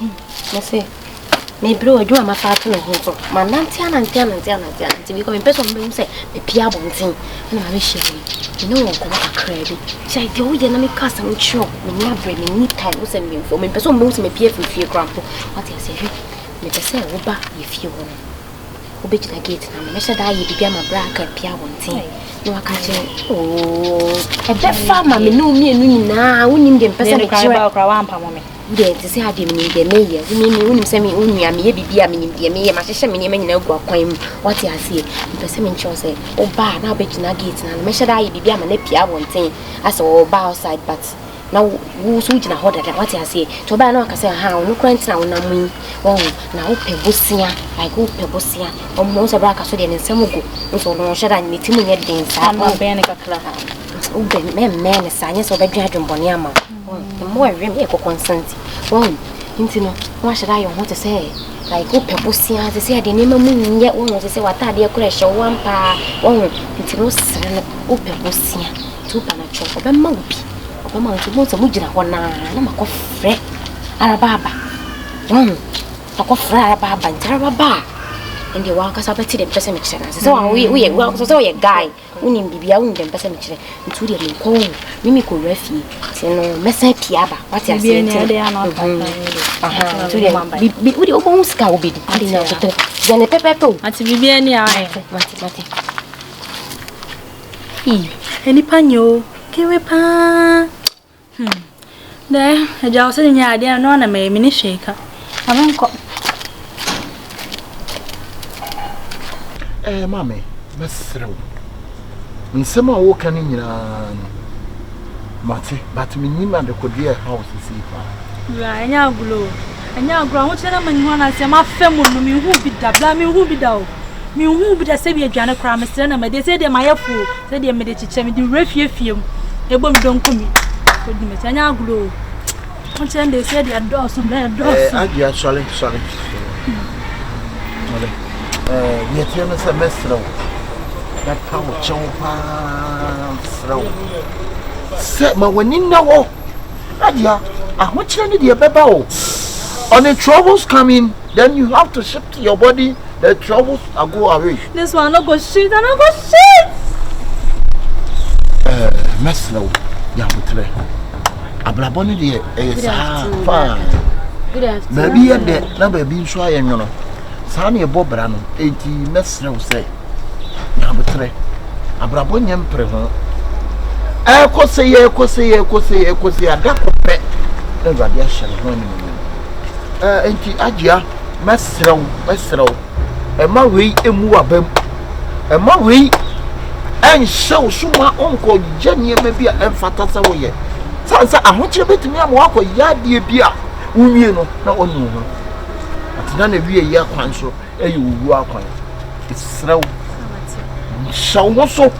Me say me bro adwuma ma fa to no ho ma nantia because me person me say me pia bontin na ma be share you know ko ka credit say de wo ye na me kasa me chiro me nya bre me ni time wo say me for me person me say me pia fie crampo what you say me say wo ba ye fie wo wo be na gate na me say da ye bibia ma bra ka pia bontin no aka che oh e be fa ma me no mi enu nyina wonim de person me chiro kra wa ampa mo me de te say ade me de me ye me wonim say me onua me ye bibia me nim de me ye ma hye me nyina gu akwan mu what you say me person me chiro say o ba na be na gate na me say da ye bibia ma na pia bontin as o ba outside but now wo so gina ho dada what you say to ba na aka say ha no kwanti na wona mu won na wo pebosia like wo pebosia o mo so bra ka so de nsem go so no hye me timu nye den sa ma be ne kakra o be me sa nye so be dwa adwumbone ama mo rem e ko consent won nti no wa hye da yo ho te say like wo pebosia te say de nema mu nye won te say watade e kura hye wampa won nti no sere no wo pebosia to pa na cho o be ma obi Mama to mo mujina ho na makofre arababa makofre arababa ntarababa ende wa kasa beti de pese me kire na so we so ye guy unim bibia unim de pese me kire ntu de me ko mimi ko rafi ti no mesa piaba what you say ntu de bi udi obo ska obedi ade na to je ne pepepe ati bibia ni ai mati eni panyo kewe pa ne jaw se nya ade no na me ni sheka amanko mame mesrew nsema wo kan nyina mate but me nyima de kodie house si fa ya anya aglo ho chena mani ho na se ma fem no mi hu bi da bla mi hu bi da o mi hu bi da se bi adwane kra me se na me de se de mayefu se de me de chiche me de refie ebom donkomi kodi me anya aglo ho chena de se de adosu na adosu agia sorry yet you say mesro that power chompa sro se ma wani na wo adia ahochire ni de beba o on the troubles coming then you have to shift your body the troubles are go away this one no go shit and no go shit mesro ya mutre ablaboni de fine good afternoon maybe ye de na baby nso aye nwono Sani ebo bra no enti mesre wo se na betre abrabo nyem pre ho ekose adakope ewade a shere ho ni enti agia mesre wo ema wei emu abam ema wei enhye suma onko janie ma bia emfata se wo ye sansa ahoche betimi am wakọ yade bia unwie no na onu ho atina na wie ya kwan so eyi wuwu akwan israel shawo so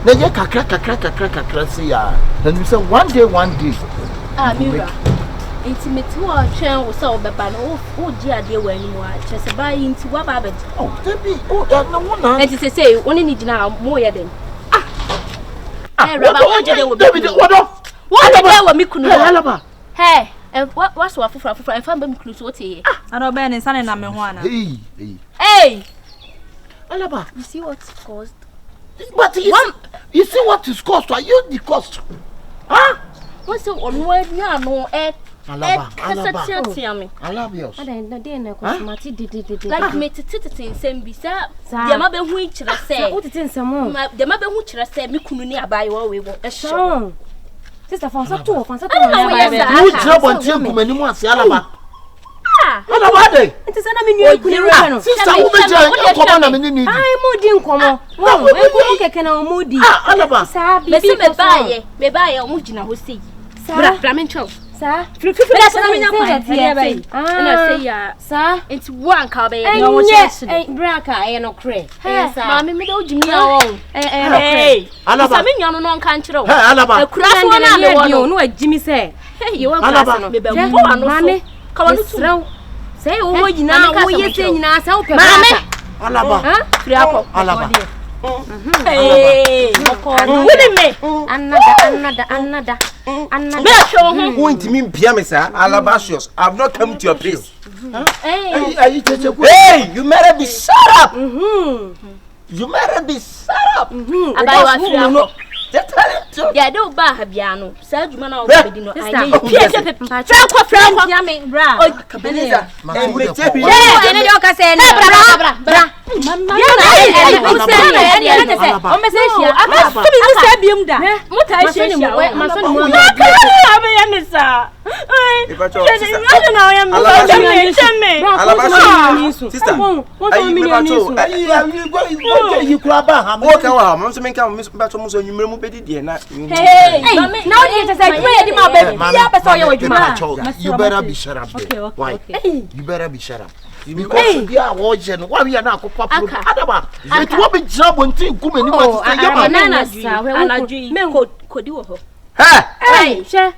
na je kakra se ya na you say one day mira intimate wo twen wo so beba no wo ji ade wa ni mo a chese ba inti wa ba be oh tebi na wona enti se woni ni gina mo ye den raba wo je de wo David wodo wo de wa mi kunu alaba what's what for and fan be close what here ana be ne sane na me ho ana hey alaba you see what caused but you see what is cost are you the cost what's so on word nya no alaba alabios ada dey na ko mati did like me titi nsem bi sa de ma be hu kire se o titi nsem o de ma be hu kire se mi kunu ni abaye wo we wo ehso sister fansa to you trouble tie kumani mu ase alaba alaba dey nti sana me nyu kunu no sister wo be je komo na me ni ai mo di nkomo wo e ko keke na mo di alaba sa bi me baye o mu gina ho sei bra men chou sa na me nya kwa na sei ya sa it's one ka be no mo chese bra ka e no kre sa ma me do jimi a won alaba sa me nya no nka nkire wo alaba akura so na me wo no ajimi se ye wo class no me be mo anu so ka wonu tu say wo nyina wo ye se nyina sa wo pe alaba free akọ alaba Hey, with me. Another. Won't mean Piamesa, Alabasios. I've not come to your place. Hey, you better be shut up. You better be shut up. Yeah, don't buy a piano. Said you man out Bra. of the Sister. You better be shut up. Why? You better be shut up. Because we are watching. Why we are not popular? Adaba. It will be job when thing come anymore. Hey, share.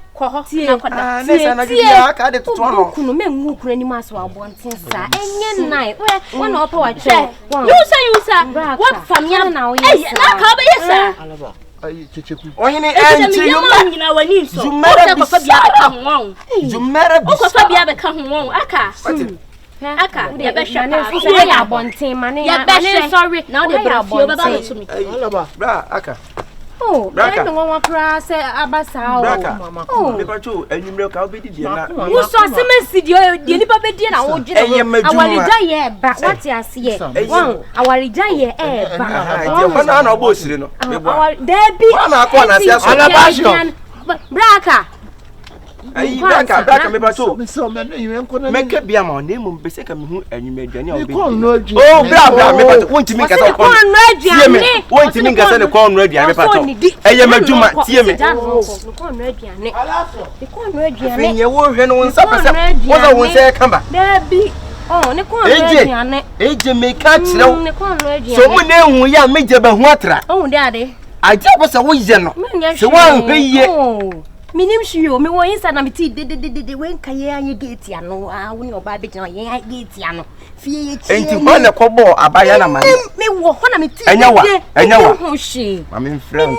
Oh, I don't want to crass Abasa. Oh, Nepacho, and you milk, I'll be the dinner. who saw some studio, the Lipa dinner? I want you but what I see, our giant air, there be Braka. Braka, make a beer my name, Beseka, and you made Jenny. Oh, Braka, want to make a corn ready, want to make a corn ready, I am a Juma, Tiamat. The corn ready, you won't have no supper. What I will say, come back. There be. Oh, the corn ready, AJ may catch no. So we know we are made a watra. Oh, daddy. I just was a weasel. So one pay. Minim shio me wo inside na me ti de wen kaye anye gate ya no woni oba be jina ye gate ya no fie ye chi enti ho na kobo abaya na man me wo ho na me ti enyawa ho hye ma me friend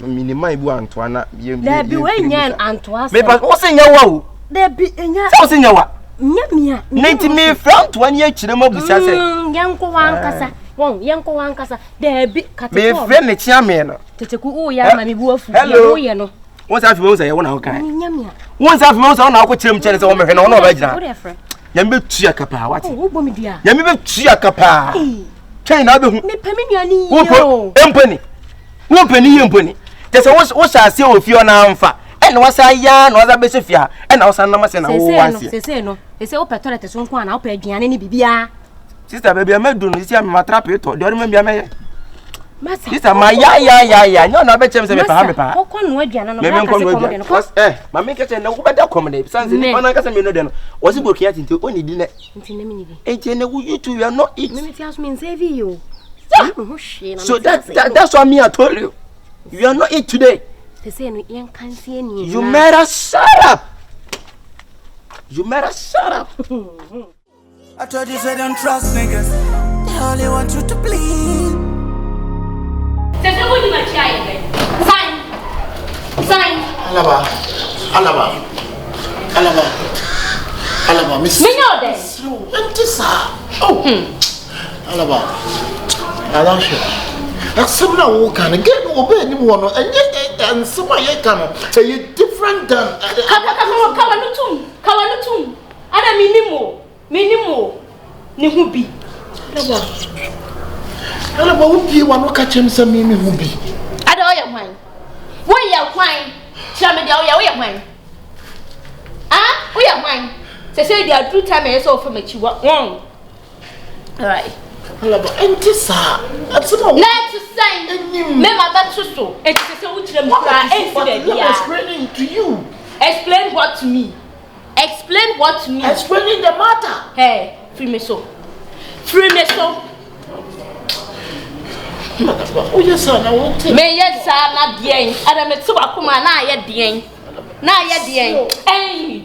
minima ibu antoa na ye da bi we nya antoa me ba wo se nyawa o da bi enya wo se nyawa nya mia nenti me friend to anye chire mabusa se yanko wankasa won yanko wankasa da bi me katepo friend ne chia me no teteku o ya ma me bu afu ya wo ye no won't have to say you want to nyamia won't have to say na ko chirem chene se wo me hwe no ba gina what efre nyambe tua kapa what wo bo me dia nyambe be tua kapa chen na be hu me pemi nuani yo empani wo pani empani te se wo sha se ofi ona amfa e na wasa ya na wasa be sefia e na wasa na ma se na wo wansi sese no ese wo petolete so nko na wo pa aduane ni bibia sister baby amedu no isi am matrape to de orima bia meye masa sister ma ya nyo na be chem se me pa me pa wo kono aduane no me kono aduane no ma me kete na wo beda komne sanse ni pana kasa me no de no wo si bokia tinti oni di ne ntine me ni bi enti ne wo YouTube you are not it me ti aso me save you so that's what me I told you you are not it today sese no yen kansie ni you better shut up I told you say don't trust niggas. They only want you to bleed. Sign. Alaba, miss. Me know this. Oh. Alaba. That's similar who can again obey anyone and somebody can say different than Kawanutum. Ada minimo. Ni hubi. Alaba who be one catch him some mimi hubi. Ada oya hwan. Wo ya hwan. Chama dia oya hwan. Ah, oya hwan. Say dia do time e so for machi won. All right. Alaba entisa. That's about Let's say me mama so. E say wo kire mu kra e si explaining to you. Explain what to me. Explaining the matter. Hey, free me so. Oh yes sir, I want to. Me yes sir na bien. Ada me tu akoma na ye bien. Eh.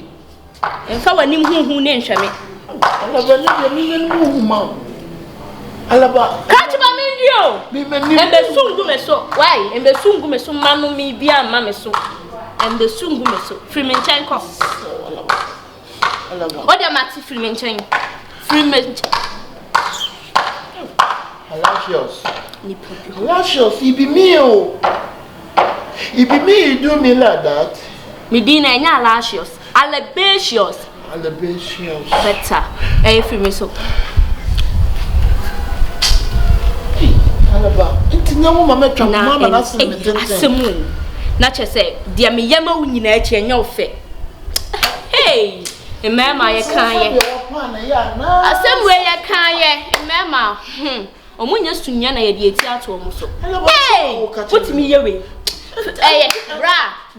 Enfa wani huhu ne nhweme. Alaba ni me no ma. Alaba. Catch ba me ndio. o embe sungu me so why embe sungu me so manu mi bia ma me so embe sungu me so free me nchen ko what am I free me nchen Alacious. Alacious, it be me, oh. It be me, you do me like that. Me dina enya Alacious. Alabacious. Alabacious. Better. Free me so. Alaba, it's no mama try mama na say me asemu. Na che say, dia me yama wo nyina achi enya ofe. Hey, emema ye kan ye. Asemu ye kan ye, emema. Omunya sunya na ye de eti ato omo so. Hey, put me ye we.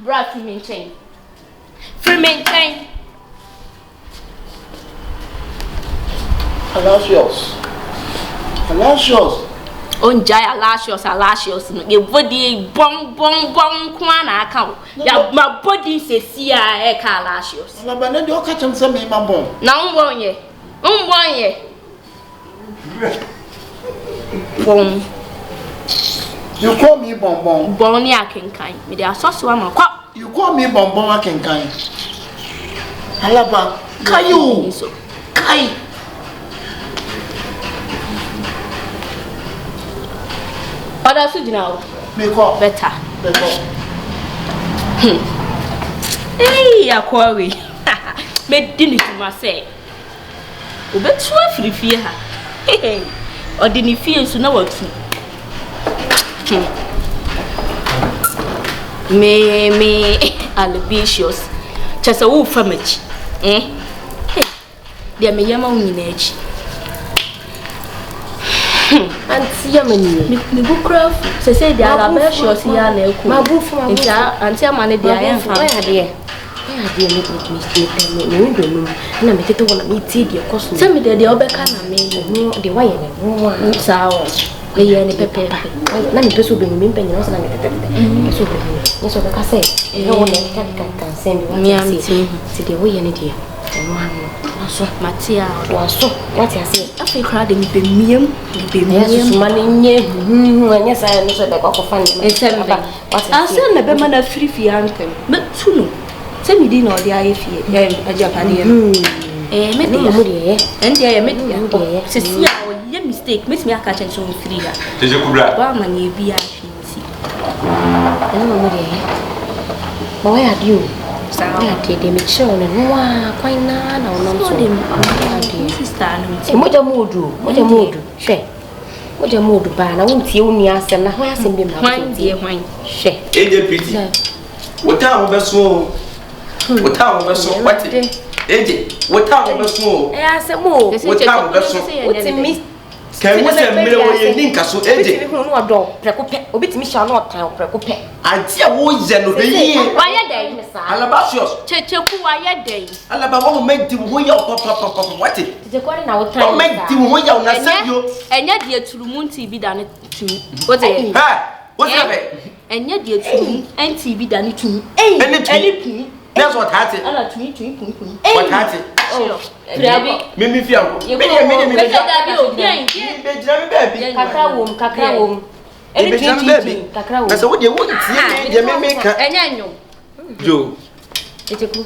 Bra free maintain. Alacious. Onjay Alacious no ye body bong kwa na aka ya my body se sia e ka Alacious Alaba na de o ka chem se me ma bon na umbon ye bon you call me bonbon ni akenkan me dey asoso ama kwa you call me bonbon akenkan Alaba kayo kai Oda su dinawo me ko better akwawe me dini tuma say obetu afirifie ha odini fie su na watu me Alabacious chese wo famachi dia me yama unyina achi Auntie Yamani, me bukra say dia Alabacious ya na eku ntia auntie amane dia ya mfa me na me tete wona me ti dia koso say me dia obeka na me de wa ye ne sawo me ye ne pepe na me peso be me mpenye no na me tete peso be me so be ka say no wona kan say me wa say de wo ye ne dia so matia so what you say afi kra de me be miem so mane nye anya say no so be ko fan esembe asa na be mana free antem me tunu se mi di na odi aye fie ajapade me de mo de endia me de se si a o ye mistake me me aka chen so free ha Teje kubra ba ma nye bi a finsi mo de mo ya dio ya de me che ona no a kwan na ono so de sister no moja modu hwe moja modu ba na wontie woni asem na ho asem bi ma hwan die hwan hwe eje pretty wota ho beso wati eje wota ho beso asem o wota ho beso otimi kan wo se mire wo ye ninka so eje hu no odo prekope obitimi sha no otan prekope ante wo ye no be yi wa ye dai Alabacious checheku wa ye dai alaba wo medi wo ya papa wati je kwari na otan wo medi wo ya na sadio enye de turumu TV da ne tu oje wo se be enye de turumu NTV da ne tu eni pu that's what hati ala tu what hati Trabi me fianko me be da bi o bien be jira me baby kakra wom eni twin kakra wom na se wo de wo tie je me ka enye nyo jo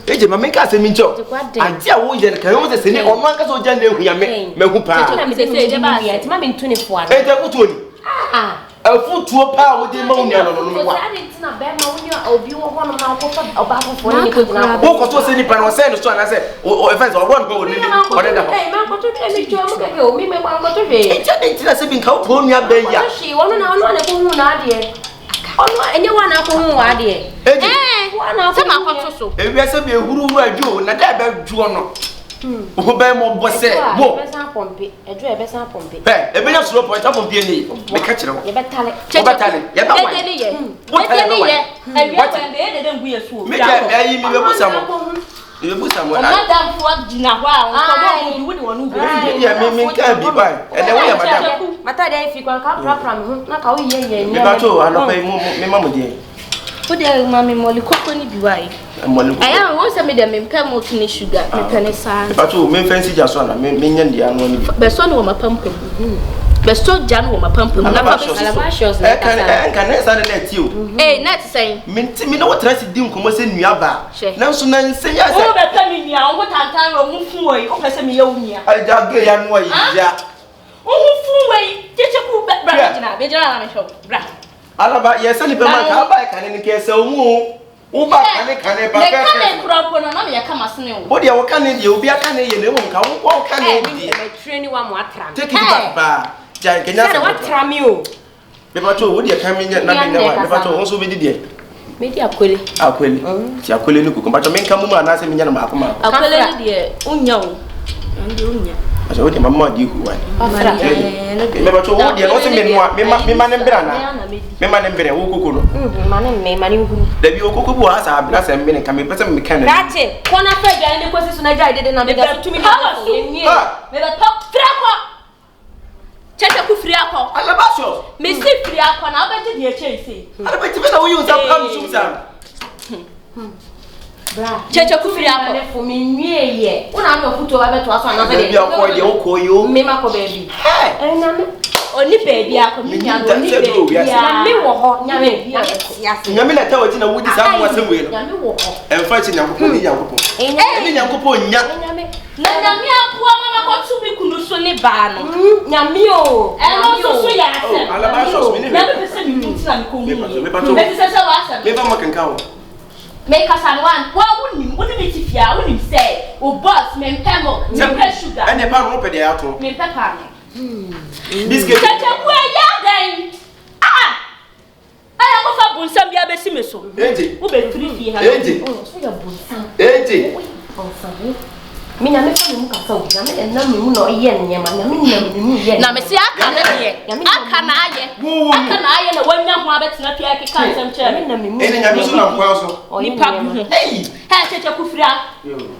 eje mama ka se mi ncho ade a wo ye kan wo se ni ono aka so ja na ehu ya me hu pa me se je ba ti ma me ntuni fo ana eje kuto ni afutuo pa wo de ma uni ano no wa ade tina be ma uni obi wo ho no na ko fa oba fofo ni ko na wo ko to se ni pa no se no so na se o events o won ko ni o de da ho ma ko to mi jo mo ke o mi me kwa ko to he eje de tina se bi nka wo po nua ben ya shi wono na ko hu na ade ono enye wa na ko hu ade wa na se ma ko so ewi se be huru adwo na da be dwo no o be mo bo se bo be san pompe adwo e be san pompe e be nya slow point pompe ni me ka kire wo ye betale ye ba wa de ye ewi wa be de ngu ye so me ke ayi mi be busamo e busamo madam fo gina ho a nko mo wo de wonu be ye me ka bi ba e de wo ya madam mata de fi kwa ka pra me na ka wo ye me ba to anopa me ma mo die o de mami moli koko ni biwai moli koko aya won se me de me mka mo tuni sugar me pene sa ba to me fancy ja so na me nya ndia no ni be so no ma pampa Best so Jan wo mapampa na fa Alabashos can net you. Not saying. Minti me no what try to do nkomo se nuaba. Na so na nse ya se. O be ta mi nia, o tantan ro mu fun oyi, o pese me ya unia. Aja ge ya no yi ya. O mu fun oyi, checheku bra gina, be gina na me show. Bra. Alaba ye se ni be man ka ba kan ni ke se omu. Wo ba kan ba ka. Le kan kura po na me ya ka masene wo. Wo dia wo kan ni obi aka ni ye ne wo nka wo kan ni di. Me train wa mo atra. Take it back ba. Ja kenya se. Wa tra mi o. Me ba to wo dia kan mi na me na wa. Me ba to wo so be di die. Me di akwele. Akwele. Ti akwele ni kuku. Ba to me nka mu ma na se me nya na ma akoma. Akwele ni de unya wo. Ndi unya. Aso wo dia mama di hu wa. Me ba to wo dia no se me noa me ma ne mbra na. Me ma ne mbra wo kuku no. Ma ne hu. Da bi wo kuku bu asa abira se me ne ka me pese me kan na. Dache, kona fa gya ne kwesi so na gya ide na me da tumi na. Me da top frako. Cheche ku free akọ. Alabashos. Me si free akọ na obeje di eche ise. Alabati be na wo use am sum sam. Bra. Cheche ku free akọ. Ne fo me nwie ye. Una na ofuto wa beto aso na Be akọ de wo ko yo. Me ma ko baby. Na me Oni baby akọ mi nya no ni baby. Na me wo ho nya me yase. Nyame na tawo na wudi sam wasem we no. Nya me wo ho. Emfa chi nyankopon ni nyankopon. Eni nyankopon nya. Na nyame apoa mama ko tu bi kunu so ne ba no. Nyame o. E no so ya ase. Alabashos me ni. Na be pese mi muti na me ko mu. Me ba to. Me pese wa ase. Me ba makanka wo. Me kasa no wan. Wa woni me tifia, woni say o boss me mpemo, me pe sugar. Ene ba no pe de ato. Me pe pa no. Biscuit. Tete ku ya den. Aya ko fa bunsam bia be si me so. Eje. Wo be free fie ha. Eje. So ya bonsan. Eje. Bonsan. Me nya me fa me mu kasa o. Na me na me mu no ye nyema. Na me na me mu ye. Na me si aka na ye. Aka na aye. Aka na aye na wanya ho abetina pia ke kan sam chere. Na me mu. Ene nya so na nkwa so. Ni pa bu. Hey. Ha cheche ku fria.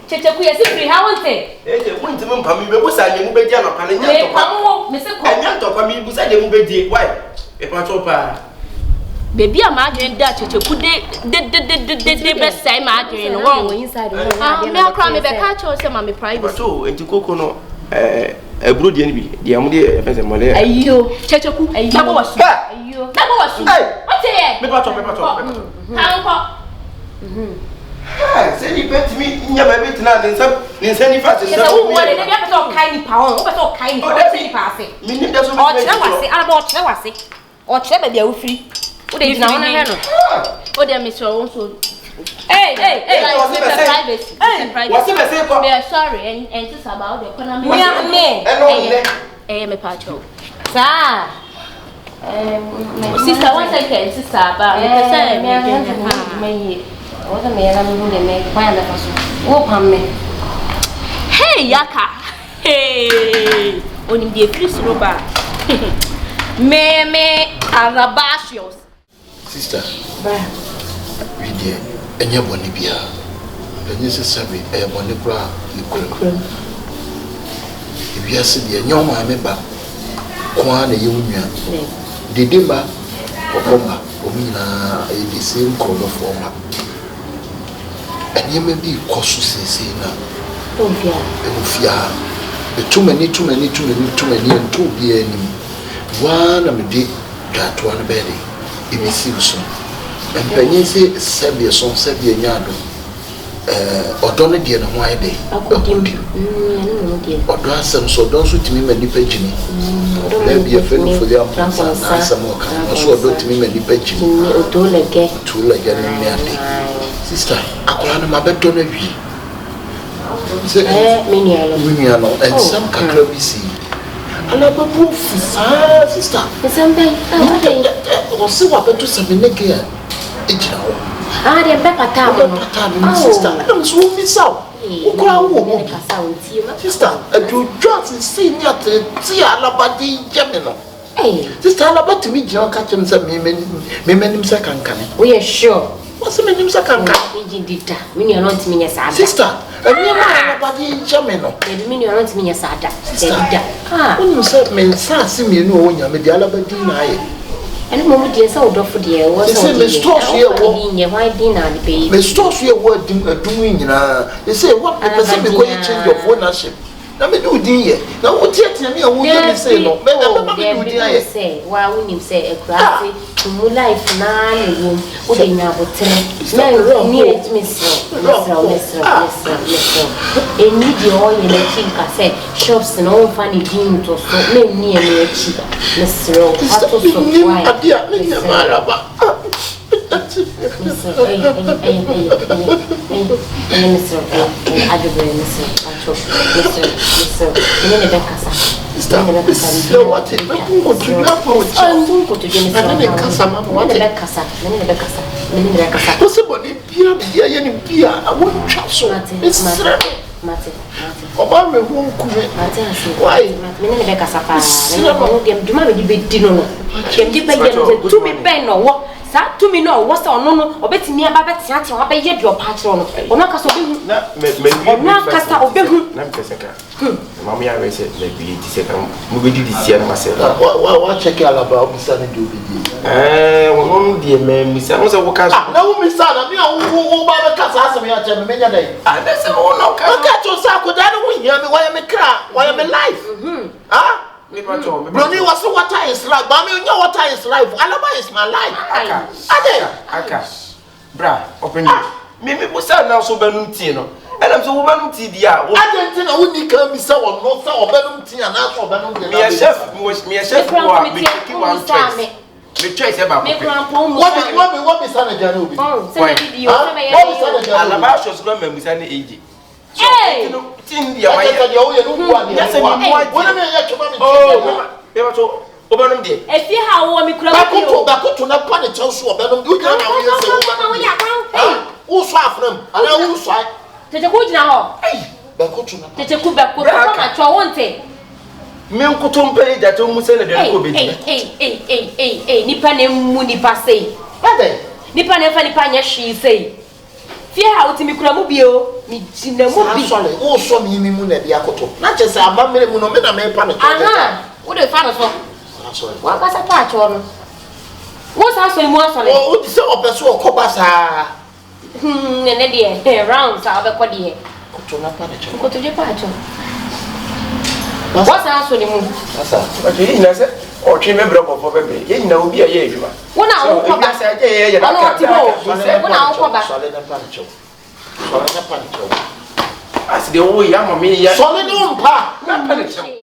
Cheche ku ye si free ha wonte. Eje mo ntime mpa mi be busa nye mu be dia na pa ne nya to. Me pa mo me se ko. Enya to pa mi busa de mu be die. Why? E pa cho pa. Baby am adwen da cheche ku de be sai ma adwen no won. Inside Me akra me be ka cho se ma me privacy. So enti koko no ebro die ni bi dia mu de e pese mo le. Ayo cheche ku. Na bo wasu. Ayo. Na bo wasu. What ye? Me pa cho. Tanko. Say ni pet mi nya ba bit na nsa ni fa se. Kesa wo wo de bia pese o kai ni pa on. O pese o kai ni pa. O pese ni pa ase. Mi ni da so O kire wase, ara ba o kire wase. O kire ba bia wo firi. O de dina wona he no. O de me so won so. Hey. It's privacy. What's the say ko? Me sorry and this about the economy. Me. Eh me pa cho. Sa. Sister one second sister ba me say me o da me na mu de me kwa na faso. Wo pam me. Hey yaka. Hey. Oni de Chris Roba. Me Alabashos. Sister. Ba. We dey enye boni bia. Enye se sabe e boni kura ni kura. Ibia se de enye o ma me ba. Kwa na ye wunua. Didimba okoma omina e de same color forma. Enye me bi koso sese na. Ofia. Ofia. Too many nto bia anim. Wana me de gato an bedi. Ibisi so. Empanyin se sebie son sebie nyado. Odo ne de ne ho ayde. Akodi. Odo asem so don so timi ma nipa gini. Na bia fe no fo dia amsa na asem o kan. So odo timi ma nipa gini. Odo lege. To lege ne ade. Sister, akola na mabedo na wi. Mini ano and some kakra bi si. Ala babu fisa sister. Sembe. O se wa bedo se me neke ya. Ejina wo. Ah, de be pata no. Sister, I'm so fisa. O kra wo mo. Sister, ajo just see me at ti alabadi jeme no. Hey. Sister, alabati mi je o ka chem se me menim se kankane. We are sure. What's the meaning of Kanka? Mini are not me as sister. And me alabadi jeme no. The mini are not me as ada. Ah, when you said men sa see me no onya me de alabadi na ye. And mo dey say odo for there was so me store here wo. Why dinner the baby. Me store here wo adum nyina. They say what the person be going change of ownership. na me do din ye na wo tietia me a wo me say no me do din ye say wa wonim say ekurase mu life na ne wo de nya botere na ni etmisi eni di o ye na kinka say shops na o fa ni din to so me ni e me chi mesro ato so why adia me nya maraba Oba me hu nkume why me be kasa pa me dem duma be di bedi no no dem di be yem to be ben no wo sa to me no wo sa ono no obetimi aba betia tia wa be ye di opa kire no ono kasa obehu na me ono kasa obehu na mpeseka mama ya we say na bi ti se kan mo be di sia na mase wa check alaba obisa ne do bedi wo di me misa wo se wo ka na wo misa na me wo ba be kasa asem ya che me menya dai na se wo no ka to sa ko da no hia me why me kra why me life me pato me Brony was water is life but me nya water is life alaba is my life aka bra open me busa na so banum ti no ela so wo banum ti dia wo adenti na woni kan mi sa wo no sa obanum ti na so obanum de me chef wo me take one choice me choice e ba ko me krampo mu what be sa na jare obi se me di o se me what be sa na jare alaba so so ma musa na eji hey tin dia wa ya wo ye no kwa ni wona me ya choma me me pato obanum de efi ha wo mi kura bakoto na pa ne chan so obanum du kan na wo ye se wo obanum wo so afram ana wo so tete ku jina ho bakoto na tete ku bakoto na twa wonte me nkoto mpe da to musa na de ko bedi nipa ne mu nipa sei ade nipa ne fa nipa nya hwi sei fie ha utimi kura mu bio mi jina mu bi wo so mi mu na bi akoto na che se amamere mu no me na me pa ne aha wo de fa no so wa ka sa pa cho no wo sa so mu aso le o di se opeso okoba sa ne de round sa obekọ de koto na pa ne cho koto je pa cho wa sa so ni mu asa okay ina se o twi me bro ko bebe ye ina obi a ye adwuma wo na wo ko ba sa ye na ka wo na wo ko ba so le na pa ne cho so le na pa ne cho as de wo ya mo me ya so le no mpa na pa ne cho